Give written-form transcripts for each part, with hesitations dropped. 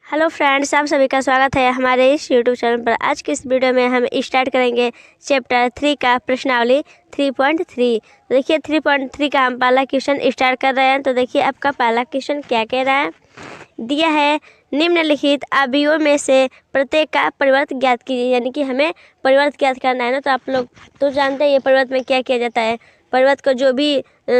Hello friends, आप सभी का स्वागत है हमारे इस यूट्यूब चैनल पर। आज की इस वीडियो में हम स्टार्ट करेंगे चैप्टर 3 का प्रश्नावली 3.3। तो देखिए 3.3 का हम पहला क्वेश्चन स्टार्ट कर रहे हैं। तो देखिए आपका पहला क्वेश्चन क्या कह रहा है, दिया है निम्नलिखित अवयवों में से प्रत्येक का परिवर्त ज्ञात कीजिए। यानी कि हमें परिवर्त ज्ञात करना है ना। तो आप लोग तो जानते हैं ये परिवर्त में क्या किया जाता है। परिवर्त को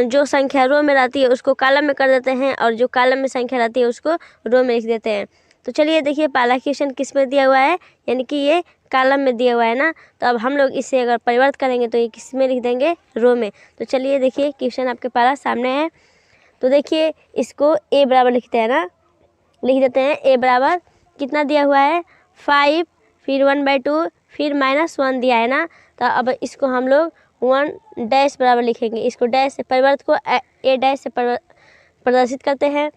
जो संख्या रो में रहती है उसको कॉलम में कर देते हैं और जो कॉलम में संख्या रहती है उसको रो में लिख देते हैं। तो चलिए देखिए पहला क्वेश्चन किस में दिया हुआ है, यानी कि ये कॉलम में दिया हुआ है ना। तो अब हम लोग इसे अगर परिवर्त करेंगे तो ये किस में लिख देंगे, रो में। तो चलिए देखिए क्वेश्चन आपके पास सामने है। तो देखिए इसको ए बराबर लिखते हैं ना, लिख देते हैं ए बराबर कितना दिया हुआ है 5, फिर 1/2, फिर -1 दिया है ना। तो अब इसको हम लोग 1 डैश बराबर लिखेंगे। इसको डैश से परिवर्त को ए डैश से प्रदर्शित करते हैं।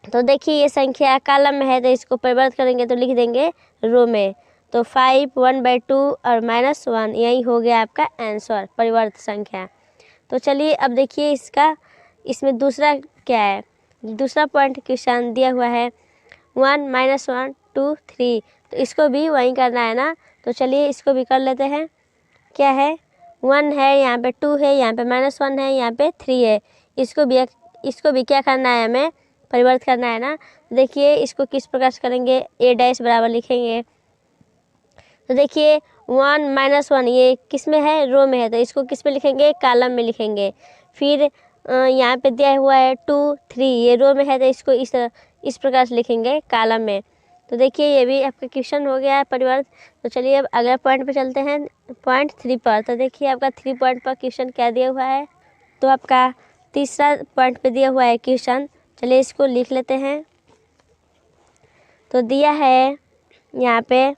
तो देखिए ये संख्या कॉलम में है तो इसको परिवर्त करेंगे तो लिख देंगे रो में। तो 5, 1/2 और -1 यही हो गया आपका आंसर, परिवर्त संख्या। तो चलिए अब देखिए इसमें दूसरा क्या है, दूसरा पॉइंट क्वेश्चन दिया हुआ है 1, -1, 2, 3। तो इसको भी वही करना है ना। तो चलिए इसको भी कर लेते हैं। क्या है, 1 है, यहाँ पे 2 है, यहाँ पे -1 है, यहाँ पे 3 है। इसको भी क्या करना है, हमें परिवर्त करना है ना। देखिए इसको किस प्रकार से करेंगे, ए डैश बराबर लिखेंगे। तो देखिए 1 -1 ये किस में है, रो में है। तो इसको किस में लिखेंगे, कॉलम में लिखेंगे। फिर यहाँ पे दिया हुआ है 2, 3 ये रो में है तो इसको इस प्रकार से लिखेंगे, कॉलम में। तो देखिए ये भी आपका क्वेश्चन हो गया है परिवर्त। तो चलिए अब अगले पॉइंट पे चलते हैं, पॉइंट 3 पर। तो देखिए आपका 3 पॉइंट पर क्वेश्चन क्या दिया हुआ है। तो आपका तीसरा पॉइंट पे दिया हुआ है क्वेश्चन। चलिए इसको लिख लेते हैं। तो दिया है यहाँ पे,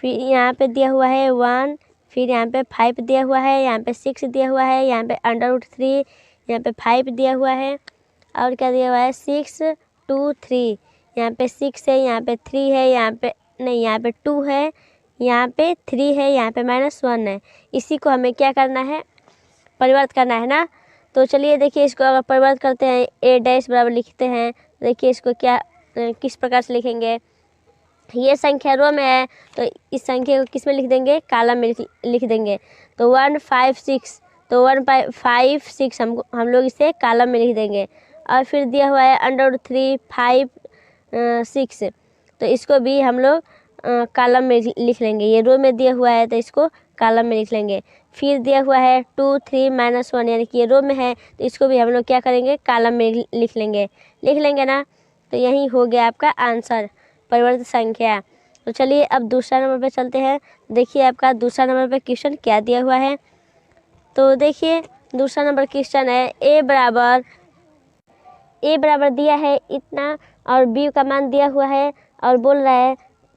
फिर यहाँ पे दिया हुआ है 1, फिर यहाँ पे 5 दिया हुआ है, यहाँ पे 6 दिया हुआ है, यहाँ पे √3, यहाँ पे 5 दिया हुआ है, और क्या दिया हुआ है 6, 2, 3। यहाँ पे 6 है, यहाँ पे 3 है, यहाँ पे नहीं, यहाँ पे 2 है, यहाँ पे 3 है, यहाँ पे -1 है। इसी को हमें क्या करना है, परिवर्त करना है ना। तो चलिए देखिए इसको अगर परिवर्त करते हैं, ए डैश बराबर लिखते हैं। देखिए इसको किस प्रकार से लिखेंगे, ये संख्या रो में है तो इस संख्या को किस में लिख देंगे, कॉलम में लिख देंगे। तो 1, 5, 6, तो 1, 5, 6 हम लोग इसे कॉलम में लिख देंगे। और फिर दिया हुआ है √3, 5, 6, तो इसको भी हम लोग कॉलम में लिख लेंगे। ये रो में दिया हुआ है तो इसको कॉलम में लिख लेंगे। फिर दिया हुआ है 2, 3, -1 यानी कि ये रो में है तो इसको भी हम लोग क्या करेंगे, कॉलम में लिख लेंगे ना। तो यही हो गया आपका आंसर, परिवर्तित संख्या। तो चलिए अब दूसरा नंबर पे चलते हैं। देखिए आपका दूसरा नंबर पे क्वेश्चन क्या दिया हुआ है। तो देखिए दूसरा नंबर क्वेश्चन है ए बराबर दिया है इतना और बी का मान दिया हुआ है और बोल रहा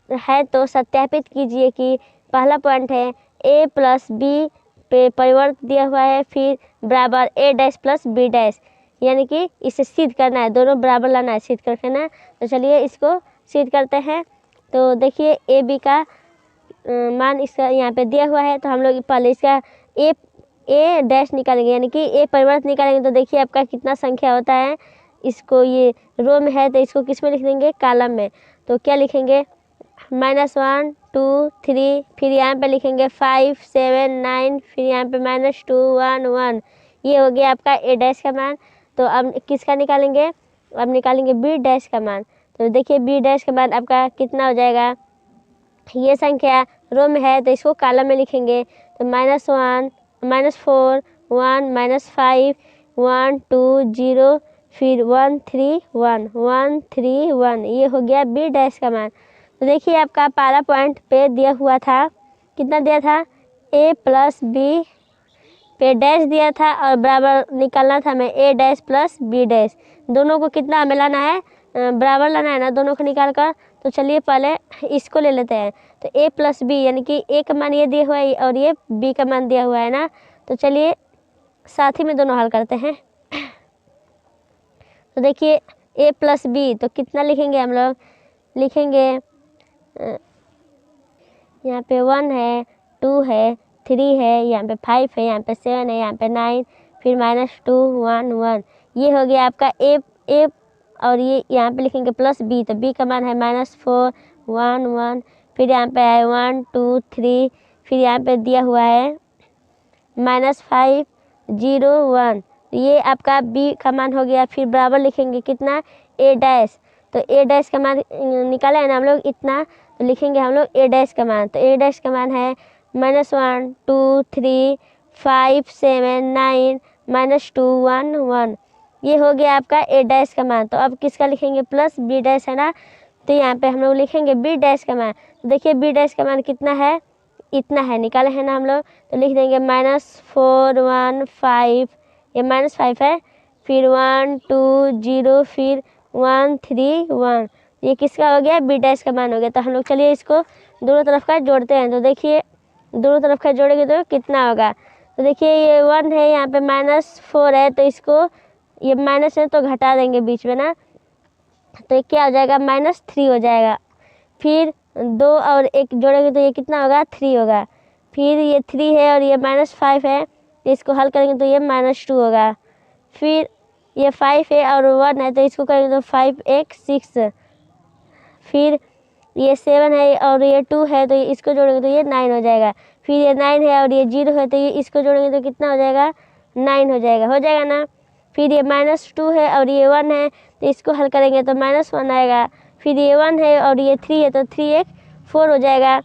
है तो सत्यापित कीजिए कि पहला पॉइंट है a + b पे परिवर्त दिया हुआ है, फिर बराबर a डैश + b डैश, यानी कि इसे सिद्ध करना है, दोनों बराबर लाना है, सिद्ध करके ना। तो चलिए इसको सिद्ध करते हैं। तो देखिए ए बी का मान इसका यहाँ पे दिया हुआ है तो हम लोग पहले इसका ए डैश निकालेंगे, यानी कि ए परिवर्त निकालेंगे। तो देखिए आपका कितना संख्या होता है, इसको ये रो में है तो इसको किस में लिख देंगे, कॉलम में। तो क्या लिखेंगे, -1, 2, 3, फिर यहाँ पे लिखेंगे 5, 7, 9, फिर यहाँ पे -2, 1, 1। ये हो गया आपका ए डैश का मान। तो अब किसका निकालेंगे, अब निकालेंगे बी डैश का मान। तो देखिए बी डैश के बाद आपका कितना हो जाएगा, ये संख्या रो में है तो इसको कॉलम में लिखेंगे। तो -1, -4, 1, -5, 1, 2, 0, फिर 1, 3, 1, 1, 3, 1। ये हो गया बी डैश का मान। तो देखिए आपका पहला पॉइंट पे दिया हुआ था, कितना दिया था, a + b पे डैश दिया था और बराबर निकालना था हमें a डैश + b डैश। दोनों को कितना हमें लाना है, बराबर लाना है ना, दोनों को निकाल कर। तो चलिए पहले इसको ले लेते हैं। तो a + b यानी कि a का मान ये दिया हुआ है और ये b का मान दिया हुआ है ना। तो चलिए साथ ही में दोनों हल करते हैं। तो देखिए a + b तो कितना लिखेंगे, हम लोग लिखेंगे यहाँ पे 1 है, 2 है, 3 है, यहाँ पे 5 है, यहाँ पे 7 है, यहाँ पे 9, फिर -2, 1, 1। ये हो गया आपका ए और ये यहाँ पे लिखेंगे प्लस बी, तो बी का मान है -4 1 1, फिर यहाँ पे है 1 2 3, फिर यहाँ पे दिया हुआ है -5 0 1, ये आपका बी का मान हो गया। फिर बराबर लिखेंगे कितना ए डैश, तो ए डैश का मान निकाला है ना हम लोग इतना, तो लिखेंगे हम लोग ए डैश का मान, तो ए डैश का मान है -1 2 3 5 7 9 -2 1 1, ये हो गया आपका ए डैश का मान। तो अब किसका लिखेंगे प्लस बी डैश है ना, तो यहाँ पे हम लोग लिखेंगे बी डैश का मान। तो देखिए बी डैश का मान कितना है, इतना है, निकाले है ना हम लोग, तो लिख देंगे -4 1 5, ये -5 है, फिर 1 2 0, फिर 1 3 1, ये किसका हो गया बी डैश का मान हो गया। तो हम लोग चलिए इसको दोनों तरफ का जोड़ते हैं। तो देखिए दोनों तरफ का जोड़ेंगे तो कितना होगा, तो देखिए ये 1 है, यहाँ पे -4 है, तो इसको ये माइनस है तो घटा देंगे बीच में ना, तो ये क्या हो जाएगा -3 हो जाएगा। फिर 2 और 1 जोड़ेंगे तो ये कितना होगा 3 होगा। फिर ये 3 है और ये -5 है, तो इसको हल करेंगे तो ये -2 होगा। फिर ये 5 है और 1 है, तो इसको करेंगे तो 5 1 6, फिर ये 7 है और ये 2 है, तो इसको जोड़ेंगे तो ये 9 हो जाएगा। फिर ये 9 है और ये 0 है, तो ये इसको जोड़ेंगे तो कितना हो जाएगा 9 हो जाएगा ना। फिर ये -2 है और ये 1 है, तो इसको हल करेंगे तो -1 आएगा। फिर ये 1 है और ये 3 है, तो 3 1 4 हो जाएगा।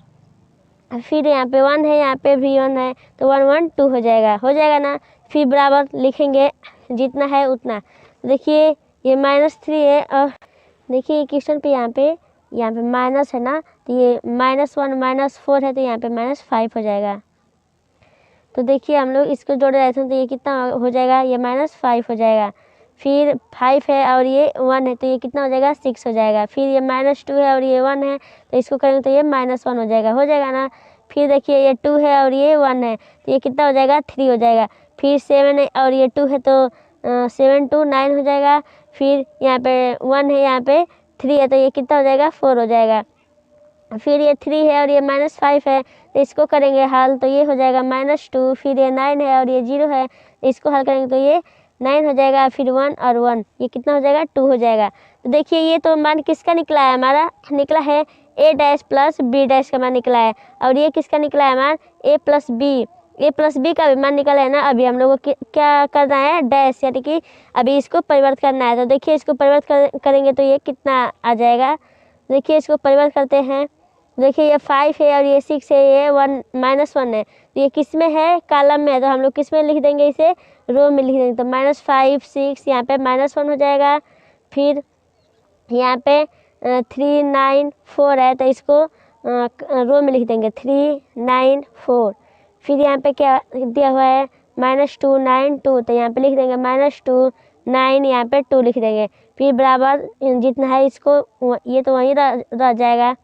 फिर यहाँ पे 1 है, यहाँ पे भी 1 है, तो 1 1 2 हो जाएगा ना। फिर बराबर लिखेंगे जितना है उतना। देखिए ये -3 है और देखिए क्वेश्चन पे यहाँ पे माइनस है ना, तो ये -1 -4 है, तो यहाँ पे -5 हो जाएगा। तो देखिए हम लोग इसको जोड़ रहे थे, तो ये कितना हो जाएगा, ये -5 हो जाएगा। फिर 5 है और ये 1 है, तो ये कितना हो जाएगा 6 हो जाएगा। फिर ये -2 है और ये 1 है, तो इसको करेंगे तो ये -1 हो जाएगा ना। फिर देखिए ये 2 है और ये 1 है, तो ये कितना हो जाएगा 3 हो जाएगा। फिर 7 है और ये 2 है, तो 7 2 9 हो जाएगा। फिर यहाँ पे 1 है, यहाँ पे 3 है, तो ये कितना हो जाएगा 4 हो जाएगा। फिर ये 3 है और ये -5 है, तो इसको करेंगे हल, तो ये हो जाएगा -2। फिर ये 9 है और ये 0 है, तो इसको हल करेंगे तो ये 9 हो जाएगा। फिर 1 और 1, ये कितना हो जाएगा 2 हो जाएगा। तो देखिए ये तो मान किसका निकला है, हमारा निकला है ए डैश प्लस बी डैश का मान निकला है। और ये किसका निकला है मान ए प्लस बी का भी मान निकला है ना। अभी हम लोग को क्या करना है डैश, यानी कि अभी इसको परिवर्तित करना है। तो देखिए इसको परिवर्तित करेंगे तो ये कितना आ जाएगा, देखिए इसको परिवर्तित करते हैं। देखिए ये 5 है और ये 6 है, ये 1 -1 है, तो ये किस में है कॉलम में है, तो हम लोग किस में लिख देंगे, इसे रो में लिख देंगे। तो -5 6 यहाँ पे -1 हो जाएगा। फिर यहाँ पे 3 9 4 है, तो इसको रो में लिख देंगे 3 9 4। फिर यहाँ पे क्या दिया हुआ है -2 9 2, तो यहाँ पे लिख देंगे -2 9, यहाँ पे 2 लिख देंगे। फिर बराबर जितना है इसको ये तो वहीं रह जाएगा।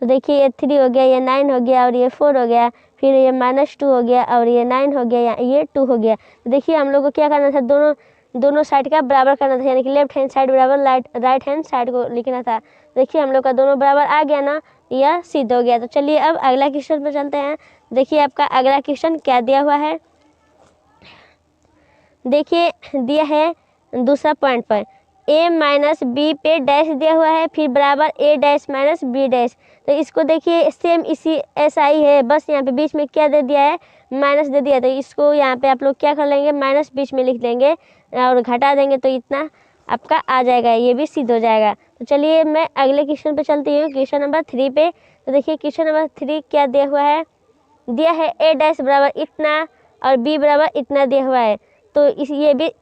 तो देखिए ये 3 हो गया, ये 9 हो गया और ये 4 हो गया। फिर ये -2 हो गया और ये 9 हो गया, ये 2 हो गया। तो देखिए हम लोग को क्या करना था, दोनों साइड का बराबर करना था, यानी कि लेफ्ट हैंड साइड बराबर राइट हैंड साइड को लिखना था। देखिए हम लोग का दोनों बराबर आ गया ना, यह सिद्ध हो गया। तो चलिए अब अगला क्वेश्चन पर चलते हैं। देखिए आपका अगला क्वेश्चन क्या दिया हुआ है, देखिए दिया है दूसरा पॉइंट पर a माइनस बी पे डैश दिया हुआ है, फिर बराबर a dash minus b dash. तो इसको देखिए सेम इसी ऐसा ही है, बस यहाँ पे बीच में क्या दे दिया है माइनस दे दिया। तो इसको यहाँ पे आप लोग क्या कर लेंगे माइनस बीच में लिख देंगे और घटा देंगे, तो इतना आपका आ जाएगा, ये भी सिद्ध हो जाएगा। तो चलिए मैं अगले क्वेश्चन पे चलती हूँ, क्वेश्चन नंबर 3 पे। तो देखिए क्वेश्चन नंबर 3 क्या दिया हुआ है, दिया है a डैश बराबर इतना और b बराबर इतना दिया हुआ है। तो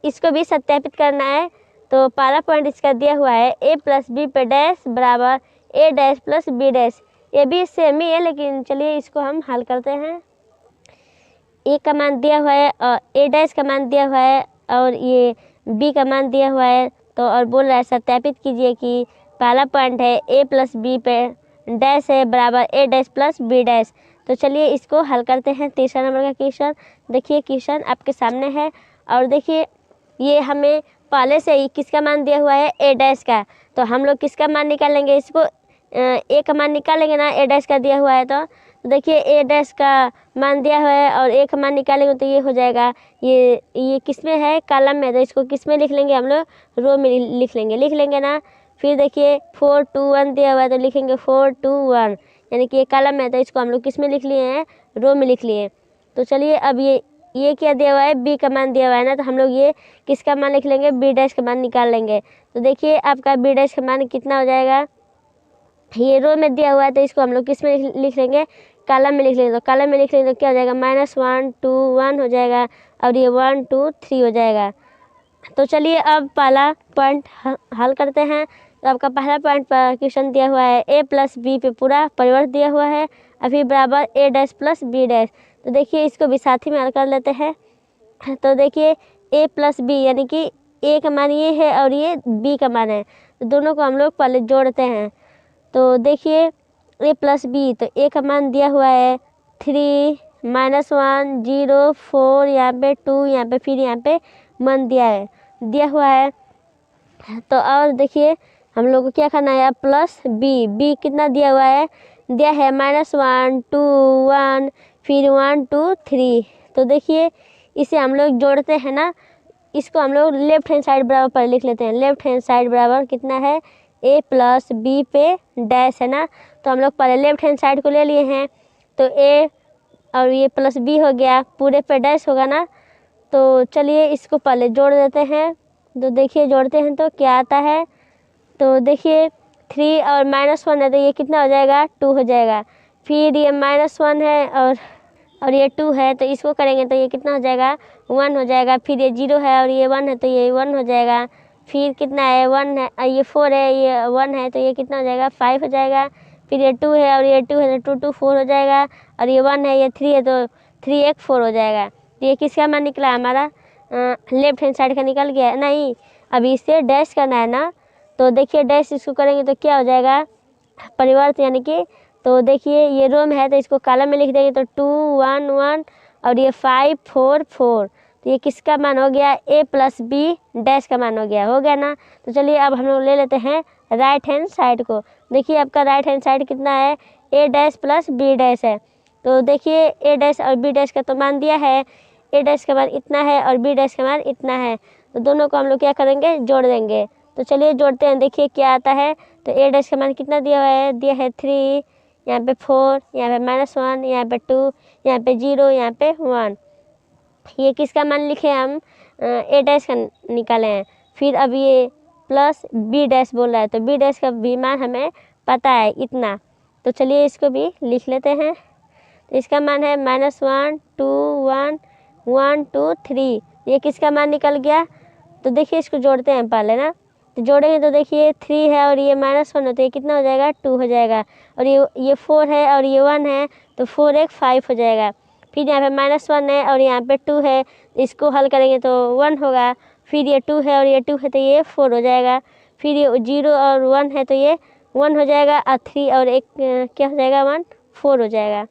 इसको भी सत्यापित करना है। तो पहला पॉइंट इसका दिया हुआ है a प्लस बी पे डैश बराबर a dash plus b dash. ये भी सेम ही है, लेकिन चलिए इसको हम हल करते हैं। a का मान दिया हुआ है और a डैश का मान दिया हुआ है और ये b का मान दिया हुआ है। तो और बोल रहा है सत्यापित कीजिए कि पहला पॉइंट है a प्लस बी पे डैश है बराबर a dash plus b dash. तो चलिए इसको हल करते हैं। तीसरा नंबर का क्वेश्चन, देखिए क्वेश्चन आपके सामने है और देखिए ये हमें पहले से ही किसका मान दिया हुआ है a डैश का। तो हम लोग किसका मान निकालेंगे, इसको a का मान निकालेंगे ना, a डैश का दिया हुआ है। तो तो देखिए ए डैश का मान दिया हुआ है और ए का मान निकालेंगे तो ये हो जाएगा, ये किस में है, कॉलम में, तो इसको किस में लिख लेंगे हम लोग, रो में लिख लेंगे ना। फिर देखिए 4 2 1 दिया हुआ है तो लिखेंगे 4 2 1, यानी कि ये कॉलम में है तो इसको हम लोग किस में लिख लिए हैं, रो में लिख लिए। तो चलिए अब ये क्या दिया हुआ है, बी का मान दिया हुआ है ना, तो हम लोग ये किसका मान लिख लेंगे, बी डैश का मान निकाल लेंगे। तो देखिए आपका बी डैश का मान कितना हो जाएगा, ये रो में दिया हुआ है तो इसको हम लोग किस में लिख लेंगे, कॉलम में लिख लेंगे। तो कॉलम में लिख लेंगे तो क्या हो जाएगा, -1 2 1 हो जाएगा और ये 1 2 3 हो जाएगा। तो चलिए अब पहला पॉइंट हल करते हैं। तो आपका पहला पॉइंट पर क्वेश्चन दिया हुआ है a प्लस बी पे पूरा परिवर्त दिया हुआ है, अभी बराबर a dash plus b dash. तो देखिए इसको भी साथ ही में हल कर लेते हैं। तो देखिए a प्लस बी यानी कि a का मान ये है और ये b का मान है, तो दोनों को हम लोग पहले जोड़ते हैं। तो देखिए a प्लस बी, तो a का मान दिया हुआ है 3 -1 0 4, यहाँ पे 2, यहाँ पे फिर यहाँ पे मान दिया हुआ है। तो और देखिए हम लोग को क्या करना है, प्लस बी कितना दिया हुआ है, दिया है -1 2 1 फिर 1 2 3। तो देखिए इसे हम लोग जोड़ते हैं ना, इसको हम लोग लेफ्ट हैंड साइड बराबर पर लिख लेते हैं। लेफ्ट हैंड साइड बराबर कितना है, a प्लस बी पे डैश है ना, तो हम लोग पहले लेफ्ट हैंड साइड को ले लिए हैं। तो a और ये प्लस बी हो गया, पूरे पे डैश होगा ना। तो चलिए इसको पहले जोड़ देते हैं। तो देखिए जोड़ते हैं तो क्या आता है, तो देखिए 3 और -1 है तो ये कितना हो जाएगा, 2 हो जाएगा। फिर ये -1 है और ये 2 है तो इसको करेंगे तो ये कितना हो जाएगा, 1 हो जाएगा। फिर ये 0 है और ये 1 है तो ये 1 हो जाएगा। फिर कितना है, 1 है, ये 4 है, ये 1 है तो ये कितना हो जाएगा, 5 हो जाएगा। फिर ये 2 है और ये 2 है तो 2 2 4 हो जाएगा। और ये 1 है, ये 3 है तो 3 1 4 हो जाएगा। तो ये किसका मान निकला हमारा, लेफ्ट हैंड साइड का निकल गया नहीं। अभी इसे डैश करना है ना, तो देखिए डैश इसको करेंगे तो क्या हो जाएगा, परिवर्त यानी कि। तो देखिए ये रो में है तो इसको कॉलम में लिख देंगे तो 2 1 1 और ये 5 4 4। तो ये किसका मान हो गया, a प्लस बी डैश का मान हो गया ना। तो चलिए अब हम लोग ले लेते हैं राइट हैंड साइड को। देखिए आपका राइट हैंड साइड कितना है, a dash plus b dash है। तो देखिए a डैश और b डैश का तो मान दिया है, a डैश का मान इतना है और b डैश का मान इतना है, तो दोनों को हम लोग क्या करेंगे, जोड़ देंगे। तो चलिए जोड़ते हैं, देखिए क्या आता है। तो a डैश का मान कितना दिया हुआ है, दिया है 3, यहाँ पे 4, यहाँ पे -1, यहाँ पे 2, यहाँ पे 0, यहाँ पे 1। ये किसका मान लिखे हम, a डैश का निकाले हैं। फिर अब ये प्लस b डैश बोल रहा है तो b डैश का भी मान हमें पता है इतना। तो चलिए इसको भी लिख लेते हैं। तो इसका मान है -1 2 1 1 2 3। ये किसका मान निकल गया। तो देखिए इसको जोड़ते हैं पहले ना, तो जोड़ेंगे तो देखिए 3 है और ये -1 है तो ये कितना हो जाएगा, 2 हो जाएगा। और ये 4 है और ये 1 है तो 4 1 5 हो जाएगा। फिर यहाँ पे -1 है और यहाँ पे 2 है, इसको हल करेंगे तो 1 होगा। फिर ये 2 है और ये 2 है तो ये 4 हो जाएगा। फिर ये 0 और 1 है तो ये 1 हो जाएगा और 3 और 1 क्या हो जाएगा, 1 4 हो जाएगा।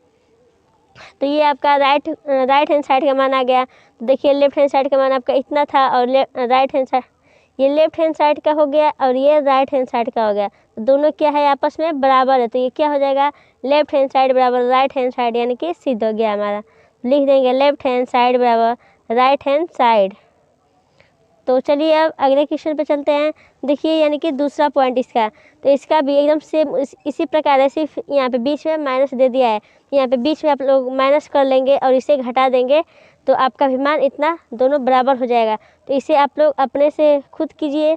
तो ये आपका राइट हैंड साइड का मान आ गया। तो देखिए लेफ्ट हैंड साइड का मान आपका इतना था और राइट हैंड साइड, ये लेफ्ट हैंड साइड का हो गया और ये राइट हैंड साइड का हो गया। तो दोनों क्या है, आपस में बराबर है, तो ये क्या हो जाएगा, लेफ्ट हैंड साइड बराबर राइट हैंड साइड, यानी कि सिद्ध हो गया हमारा। लिख देंगे लेफ्ट हैंड साइड बराबर राइट हैंड साइड। तो चलिए अब अगले क्वेश्चन पे चलते हैं। देखिए यानी कि दूसरा पॉइंट इसका, तो इसका भी एकदम सेम इसी प्रकार है, सिर्फ यहाँ पे बीच में माइनस दे दिया है। यहाँ पे बीच में आप लोग माइनस कर लेंगे और इसे घटा देंगे तो आपका भी मान इतना, दोनों बराबर हो जाएगा। तो इसे आप लोग अपने से खुद कीजिए।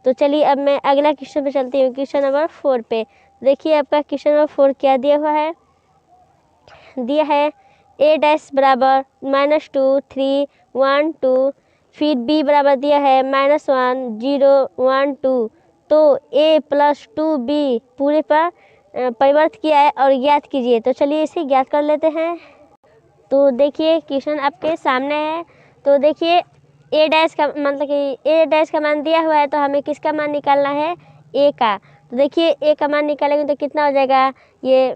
तो चलिए अब मैं अगला क्वेश्चन पे चलती हूँ, क्वेश्चन नंबर 4 पे। देखिए आपका क्वेश्चन नंबर 4 क्या दिया हुआ है, दिया है a डैश बराबर -2 3 1 2। फिर b बराबर दिया है -1 0 1 2। तो a प्लस 2b पूरे पर परिवर्त किया है और ज्ञात कीजिए। तो चलिए इसे ज्ञात कर लेते हैं। तो देखिए क्वेश्चन आपके सामने है। तो देखिए a डैश का मतलब कि a डैश का मान दिया हुआ है तो हमें किसका मान निकालना है, a का। तो देखिए a का मान निकालेंगे तो कितना हो जाएगा, ये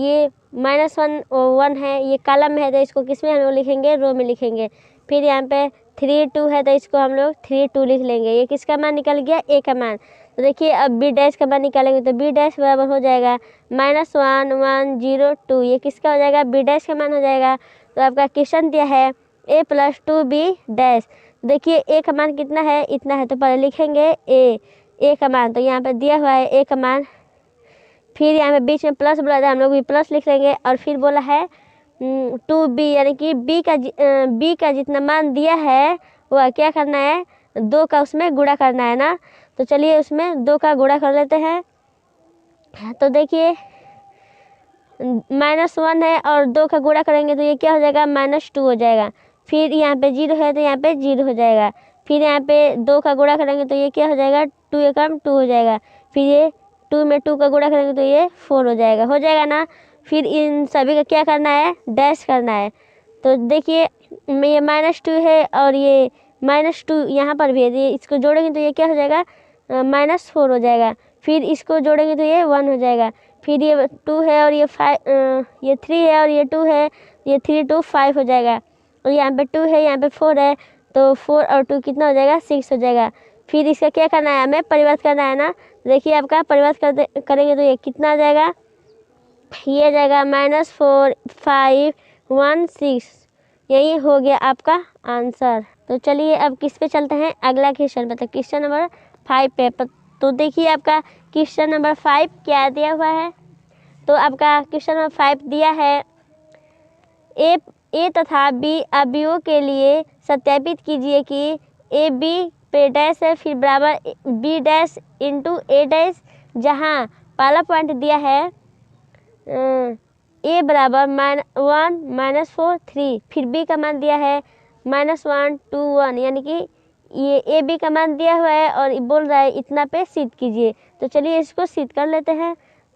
-1 1 है, ये कॉलम में है तो इसको किस में हम लोग लिखेंगे, रो में लिखेंगे। फिर यहाँ पे 3 2 है तो इसको हम लोग 3 2 लिख लेंगे। ये किसका मान निकल गया, a का मान। तो देखिए अब बी डैश का मान निकालेंगे तो बी डैश बराबर हो जाएगा -1 1 0 2। ये किसका हो जाएगा? बी डैश का मान हो जाएगा। तो आपका क्वेश्चन दिया है a + 2b डैश। देखिए a का मान कितना है? इतना है। तो पहले लिखेंगे a का मान, तो यहाँ पे दिया हुआ है a का मान। फिर यहाँ पे बीच में प्लस बोला था, हम लोग भी प्लस लिख लेंगे। और फिर बोला है 2b, यानी कि b का जितना मान दिया है वह क्या करना है? 2 का उसमें गुणा करना है ना। तो चलिए उसमें 2 का गुणा कर लेते हैं। तो देखिए -1 है और 2 का गुणा करेंगे तो ये क्या हो जाएगा? -2 हो जाएगा। फिर यहाँ पे 0 है तो यहाँ पे 0 हो जाएगा। फिर यहाँ पे 2 का गुणा करेंगे तो ये क्या हो जाएगा? 2 एकम 2 हो जाएगा। फिर ये 2 में 2 का गुणा करेंगे तो ये 4 हो जाएगा ना। फिर इन सभी का क्या करना है? डैश करना है। तो देखिए ये -2 है और ये -2 यहाँ पर भी है, इसको जोड़ेंगे तो ये क्या हो जाएगा? -4 हो जाएगा। फिर इसको जोड़ेंगे तो ये 1 हो जाएगा। फिर ये 2 है और ये 3 है और ये 2 है, ये 3 2 5 हो जाएगा। और यहाँ पे 2 है, यहाँ पे 4 है, तो 4 और 2 कितना हो जाएगा? 6 हो जाएगा। फिर इसका क्या करना है? हमें परिवर्त करना है ना। देखिए आपका परिवर्त करेंगे तो ये कितना आ जाएगा? ये आ जाएगा -4 5 1 6। यही हो गया आपका आंसर। तो चलिए अब किस पे चलते हैं? अगला क्वेश्चन पे। तो क्वेश्चन नंबर 5 पे। तो देखिए आपका क्वेश्चन नंबर 5 क्या दिया हुआ है। तो आपका क्वेश्चन नंबर 5 दिया है ए तथा बी अवयवों के लिए सत्यापित कीजिए कि ए बी पे डैश है, फिर बराबर बी डैश इंटू ए डैश। जहाँ पहला पॉइंट दिया है ए बराबर -1 -4 3, फिर बी का मान दिया है -1 2 1, यानी कि ये ए बी का मान दिया हुआ है और बोल रहा है इतना पे सिद्ध कीजिए। तो चलिए इसको सिद्ध कर लेते हैं।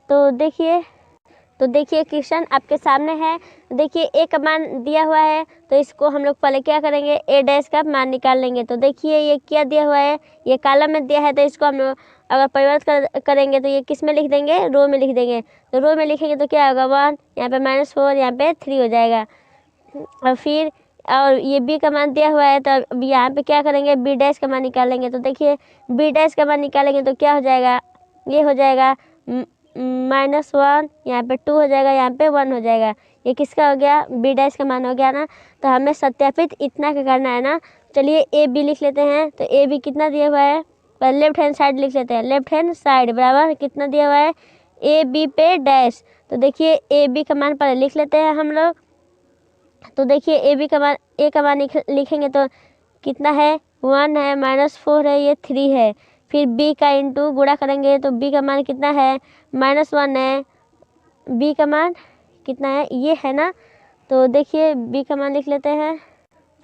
तो देखिए क्वेश्चन आपके सामने है। देखिए ए का मान दिया हुआ है तो इसको हम लोग पहले क्या करेंगे? ए डैश का मान निकाल लेंगे। तो देखिए ये क्या दिया हुआ है? ये कॉलम में दिया है, तो इसको हम लोग अगर परिवर्तित करेंगे तो ये किस में लिख देंगे? रो में लिख देंगे। तो रो में लिखेंगे तो क्या होगा? 1, यहाँ पे -4, यहाँ पे 3 हो जाएगा। और फिर और ये बी का मान दिया हुआ है तो अब यहाँ पे क्या करेंगे? बी डैश का मान निकालेंगे। तो देखिए बी डैश का मान निकालेंगे तो क्या हो जाएगा? ये हो जाएगा -1, यहाँ पे 2 हो जाएगा, यहाँ पे 1 हो जाएगा। ये किसका हो गया? बी डैश का मान हो गया ना। तो हमें सत्यापित इतना का करना है ना। चलिए ए बी लिख लेते हैं। तो ए बी कितना दिया हुआ है? पर लेफ्ट हैंड साइड लिख लेते हैं। लेफ्ट हैंड साइड बराबर कितना दिया हुआ है? ए बी पे डैश। तो देखिए ए बी का मान पहले लिख लेते हैं हम लोग। तो देखिए ए का मान लिखेंगे तो कितना है? 1 है, -4 है, ये 3 है। फिर बी का इंटू गुणा करेंगे तो बी का मान कितना है? -1 है। बी का मान कितना है? ये है ना। तो देखिए बी का मान लिख लेते हैं।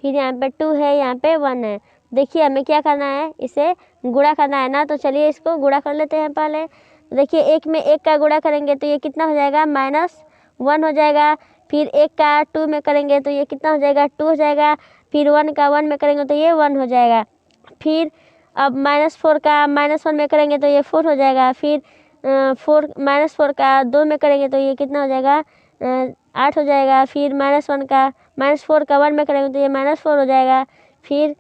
फिर यहाँ पे 2 है, यहाँ पे 1 है। देखिए हमें क्या करना है? इसे गुणा करना है ना। तो चलिए इसको गुणा कर लेते हैं पहले। देखिए 1 में 1 का गुणा करेंगे तो ये कितना हो जाएगा? -1 हो जाएगा। फिर 1 का 2 में करेंगे तो ये कितना हो जाएगा? 2 हो जाएगा। फिर 1 का 1 में करेंगे तो ये 1 हो जाएगा। फिर अब -4 का -1 में करेंगे तो ये 4 हो जाएगा। फिर -4 का 2 में करेंगे तो ये कितना हो जाएगा? 8 हो जाएगा। फिर -4 का 1 में करेंगे तो ये -4 हो जाएगा। फिर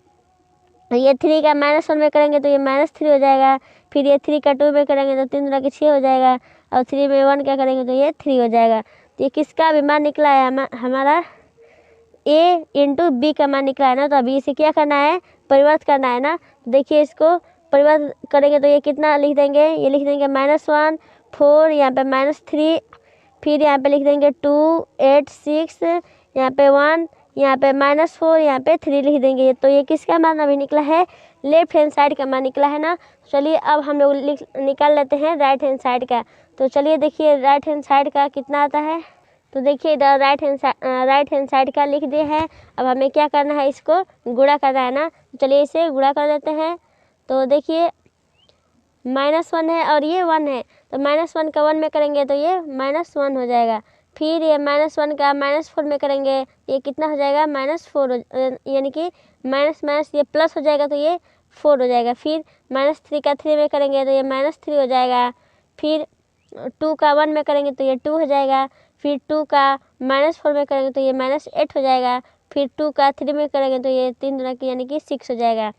ये 3 का -1 में करेंगे तो ये -3 हो जाएगा। फिर ये 3 का 2 में करेंगे तो 3 दूना के 6 हो जाएगा। और 3 में 1 क्या करेंगे तो ये 3 हो जाएगा। तो ये किसका भी मान निकला है? हमारा ए इंटू बी का मान निकला है ना। तो अभी इसे क्या करना है? परिवर्त करना है ना। देखिए इसको परिवर्त करेंगे तो ये कितना लिख देंगे? ये लिख देंगे -1 4, यहाँ पे -3, फिर यहाँ पे लिख देंगे 2 8 6, यहाँ पे 1, यहाँ पे -4, यहाँ पे 3 लिख देंगे। तो ये किसका मान अभी निकला है? लेफ्ट हैंड साइड का मान निकला है ना। चलिए अब हम लोग निकाल लेते हैं राइट हैंड साइड का। तो चलिए देखिए राइट हैंड साइड का कितना आता है। तो देखिए इधर राइट हैंड साइड का लिख दिए हैं। अब हमें क्या करना है? इसको गुणा करना है ना। चलिए इसे गुणा कर देते हैं। तो देखिए -1 है और ये 1 है, तो -1 का 1 में करेंगे तो ये -1 हो जाएगा। फिर ये -1 का -4 में करेंगे ये कितना हो जाएगा? -4, यानी कि माइनस ये प्लस हो जाएगा तो ये 4 हो जाएगा। फिर -3 का 3 में करेंगे तो ये -3 हो जाएगा। फिर 2 का 1 में करेंगे तो ये 2 हो जाएगा। फिर 2 का -4 में करेंगे तो ये -8 हो जाएगा। फिर 2 का 3 में करेंगे तो ये 3 दूना की यानी कि 6 हो जाएगा।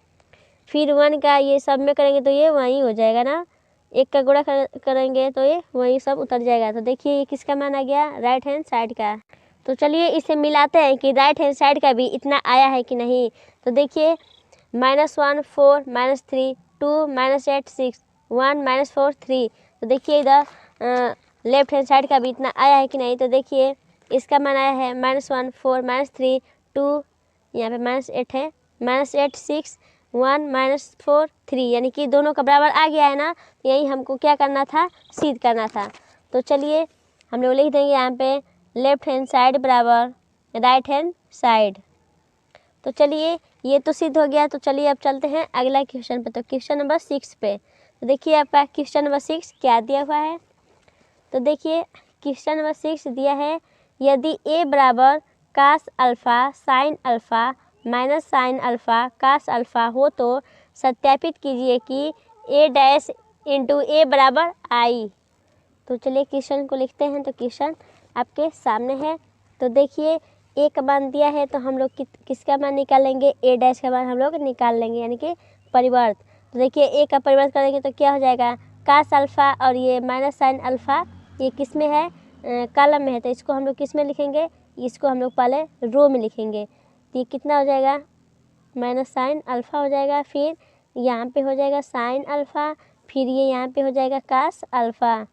फिर 1 का ये सब में करेंगे तो ये वही हो जाएगा ना। एक का गुणा करेंगे तो ये वही सब उतर जाएगा। तो देखिए ये किसका मान आ गया, राइट हैंड साइड का। तो चलिए इसे मिलाते हैं कि राइट हैंड साइड का भी इतना आया है कि नहीं। तो देखिए -1 4 -3 2 -8 6 1 -4 3। तो देखिए इधर लेफ्ट हैंड साइड का भी इतना आया है कि नहीं। तो देखिए इसका मान आया है -1 4 -3 2, यहाँ पे -8 है, -8 6 1 -4 3, यानी कि दोनों का बराबर आ गया है ना। यही हमको क्या करना था, सिद्ध करना था। तो चलिए हम लोग लिख देंगे यहाँ पे लेफ्ट हैंड साइड बराबर राइट हैंड साइड। तो चलिए ये तो सिद्ध हो गया। तो चलिए अब चलते हैं अगला क्वेश्चन पे। तो क्वेश्चन नंबर 6 पे। तो देखिए आपका क्वेश्चन नंबर 6 क्या दिया हुआ है। तो देखिए क्वेश्चन नंबर 6 दिया है, यदि a बराबर cos alpha sin alpha minus sine alpha cos alpha हो तो सत्यापित कीजिए कि a डैश इंटू a बराबर i। तो चलिए क्वेश्चन को लिखते हैं। तो क्वेश्चन आपके सामने है। तो देखिए a का मान दिया है, तो हम लोग किसका मान निकालेंगे, a डैश का मान हम लोग निकाल लेंगे, यानी कि परिवर्त। तो देखिए a का परिवर्त करेंगे तो क्या हो जाएगा, cos अल्फ़ा और ये माइनस साइन अल्फ़ा ये किस में है, कॉलम में है। तो इसको हम लोग किस में लिखेंगे, इसको हम लोग पहले रो में लिखेंगे। तो ये कितना हो जाएगा, माइनस साइन अल्फ़ा हो जाएगा, फिर यहाँ पे हो जाएगा साइन अल्फ़ा, फिर ये यहाँ पे हो जाएगा cos अल्फ़ा।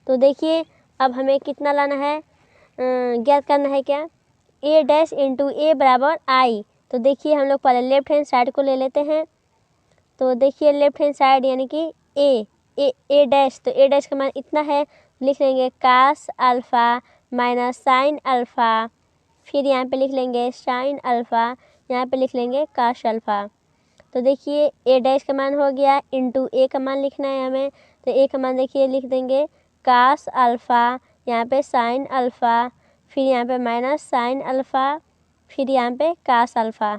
तो देखिए अब हमें कितना लाना है, ज्ञात करना है क्या, a डैश इंटू a बराबर i। तो देखिए हम लोग पहले लेफ्ट हैंड साइड को ले लेते हैं। तो देखिए लेफ्ट हैंड साइड यानी कि a डैश, तो a डैश का मान इतना है, लिख लेंगे cos alpha minus sine alpha, फिर यहाँ पे लिख लेंगे साइन अल्फ़ा, यहाँ पे लिख लेंगे cos अल्फ़ा। तो देखिए a डैश का मान हो गया, इंटू a का मान लिखना है हमें। तो a का मान देखिए लिख देंगे cos अल्फ़ा, यहाँ पे साइन अल्फ़ा, फिर यहाँ पे माइनस साइन अल्फ़ा, फिर यहाँ पे cos अल्फ़ा।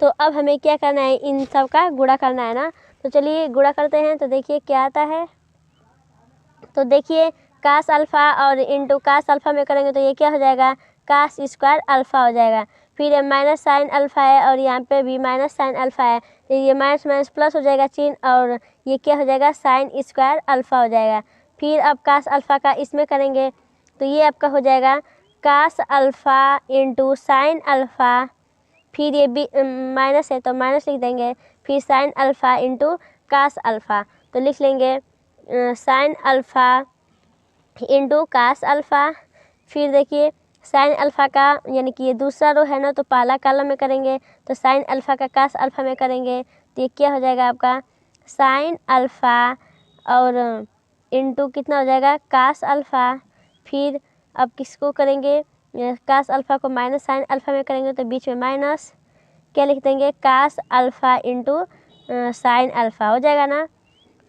तो अब हमें क्या करना है, इन सब का गुणा करना है ना। तो चलिए गुणा करते हैं। तो देखिए क्या आता है। तो देखिए cos अल्फ़ा और इंटू cos अल्फ़ा में करेंगे तो ये क्या हो जाएगा, cos स्क्वायर अल्फ़ा हो जाएगा। फिर माइनस साइन अल्फ़ा है और यहाँ पे भी माइनस साइन अल्फ़ा है, तो ये माइनस माइनस प्लस हो जाएगा चिन्ह, और ये क्या हो जाएगा, साइन स्क्वायर अल्फ़ा हो जाएगा। फिर अब cos अल्फ़ा का इसमें करेंगे तो ये आपका हो जाएगा cos alpha into sine alpha, फिर ये भी माइनस है तो माइनस लिख देंगे, फिर sine alpha into cos alpha. तो लिख लेंगे sine alpha into cos alpha. फिर देखिए साइन अल्फ़ा का यानी कि ये दूसरा रो है ना, तो पहला कॉलम में करेंगे, तो साइन अल्फ़ा का cos अल्फ़ा में करेंगे तो ये क्या हो जाएगा आपका साइन अल्फ़ा और इंटू कितना हो जाएगा cos अल्फ़ा। फिर अब किसको करेंगे, cos अल्फ़ा को माइनस साइन अल्फ़ा में करेंगे तो बीच में माइनस क्या लिख देंगे, cos alpha into sine alpha हो जाएगा ना।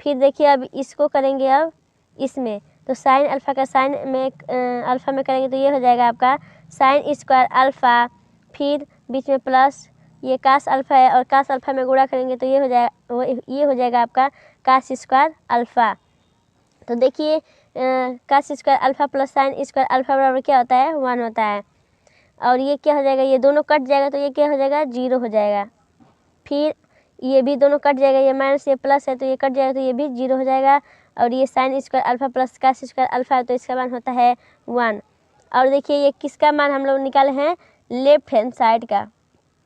फिर देखिए अब इसको करेंगे, अब इसमें तो साइन अल्फ़ा का साइन में अल्फ़ा में करेंगे तो ये हो जाएगा आपका साइन स्क्वायर अल्फ़ा, फिर बीच में प्लस ये cos अल्फ़ा है और cos अल्फ़ा में गुणा करेंगे तो ये हो जाएगा आपका cos स्क्वायर अल्फ़ा। तो देखिए cos square alpha plus sine square alpha बराबर क्या होता है, 1 होता है। और ये क्या हो जाएगा, ये दोनों कट जाएगा तो ये क्या हो जाएगा, 0 हो जाएगा। फिर ये भी दोनों कट जाएगा, ये माइनस ये प्लस है तो ये कट जाएगा तो ये भी 0 हो जाएगा। और ये sine square alpha plus cos square alpha है तो इसका मान होता है 1। और देखिए ये किसका मान हम लोग निकाले हैं, लेफ्ट हैंड साइड का,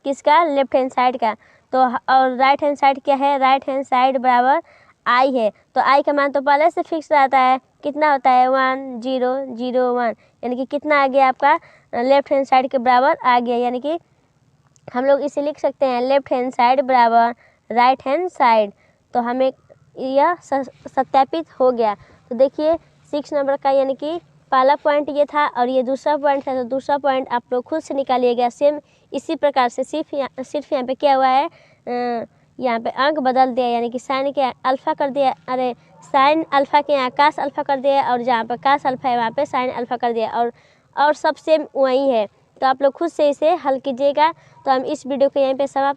किसका, लेफ्ट हैंड साइड का। तो और राइट हैंड साइड क्या है, राइट हैंड साइड बराबर i है। तो i का मान तो पहले से फिक्स रहता है, कितना होता है 1 0 0 1, यानी कि कितना आ गया आपका लेफ्ट हैंड साइड के बराबर आ गया, यानी कि हम लोग इसे लिख सकते हैं लेफ्ट हैंड साइड बराबर राइट हैंड साइड। तो हमें यह सत्यापित हो गया। तो देखिए 6 नंबर का यानी कि पहला पॉइंट ये था और ये दूसरा पॉइंट था, तो दूसरा पॉइंट आप लोग खुद से निकालिएगा। सेम इसी प्रकार से सिर्फ यहाँ पे क्या हुआ है, यहाँ पे अंक बदल दिया, यानी कि साइन के अल्फ़ा कर दिया, अरे साइन अल्फ़ा के यहाँ cos अल्फ़ा कर दिया, और जहाँ पर cos अल्फ़ा है वहाँ पे साइन अल्फ़ा कर दिया, और सब सेम वही है। तो आप लोग खुद से इसे हल कीजिएगा। तो हम इस वीडियो को यहीं पे समाप्त